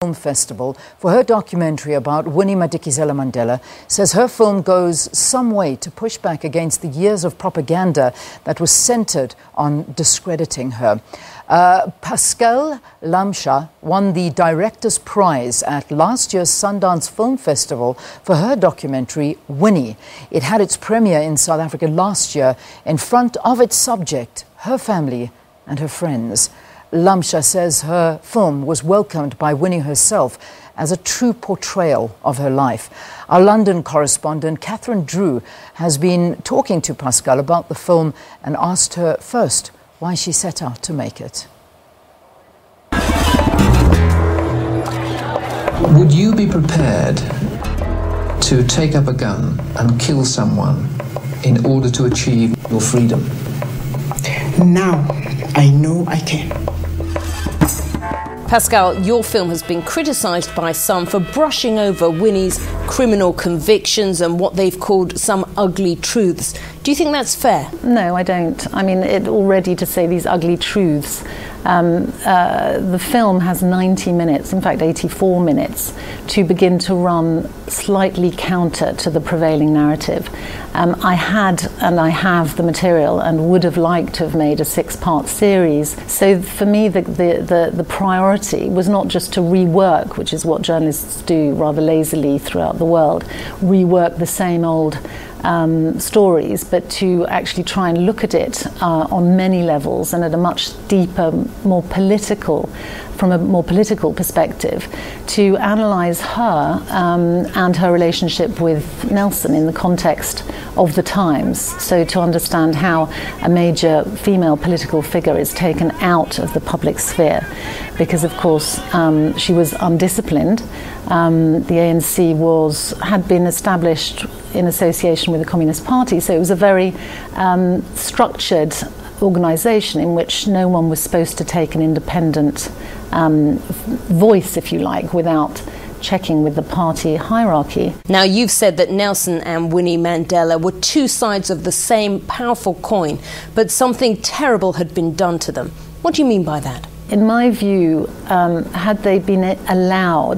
Film Festival for her documentary about Winnie Madikizela-Mandela, says her film goes some way to push back against the years of propaganda that was centered on discrediting her. Pascale Lamche won the Director's Prize at last year's Sundance Film Festival for her documentary Winnie. It had its premiere in South Africa last year in front of its subject, her family and her friends. Lamche says her film was welcomed by Winnie herself as a true portrayal of her life. Our London correspondent, Catherine Drew, has been talking to Pascale about the film and asked her first why she set out to make it. Would you be prepared to take up a gun and kill someone in order to achieve your freedom? Now I know I can. Pascale, your film has been criticised by some for brushing over Winnie's criminal convictions and what they've called some ugly truths. Do you think that's fair? No, I don't. I mean, already to say these ugly truths. The film has 90 minutes, in fact 84 minutes, to begin to run slightly counter to the prevailing narrative. I had and I have the material and would have liked to have made a 6-part series. So for me, the priority was not just to rework, which is what journalists do rather lazily throughout the world, rework the same old stories, but to actually try and look at it on many levels and at a much deeper, from a more political perspective, to analyse her and her relationship with Nelson in the context of the times. So to understand how a major female political figure is taken out of the public sphere, because of course she was undisciplined. The ANC had been established in association with the Communist Party, so it was a very structured organisation in which no one was supposed to take an independent voice, if you like, without checking with the party hierarchy. Now, you've said that Nelson and Winnie Mandela were two sides of the same powerful coin, but something terrible had been done to them. What do you mean by that? In my view, had they been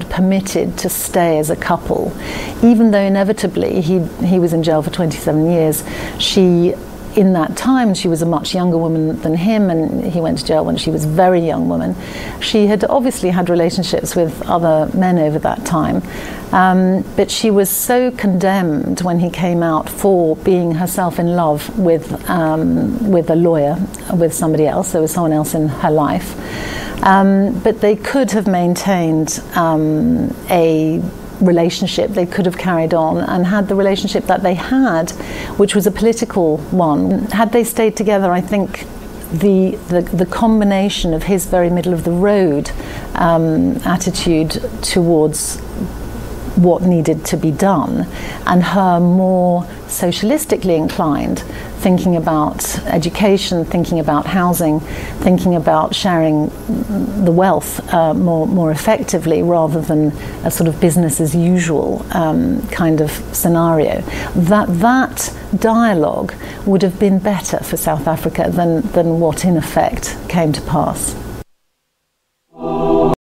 permitted to stay as a couple, even though inevitably he was in jail for 27 years, in that time, she was a much younger woman than him, and he went to jail when she was a very young woman. She had obviously had relationships with other men over that time, but she was so condemned when he came out for being herself in love with a lawyer, with somebody else. There was someone else in her life. But they could have maintained a relationship, they could have carried on and had the relationship that they had, which was a political one. Had they stayed together, I think the combination of his very middle of the road attitude towards what needed to be done and her more socialistically inclined, thinking about education, thinking about housing, thinking about sharing the wealth more effectively rather than a sort of business as usual kind of scenario. That dialogue would have been better for South Africa than what in effect came to pass.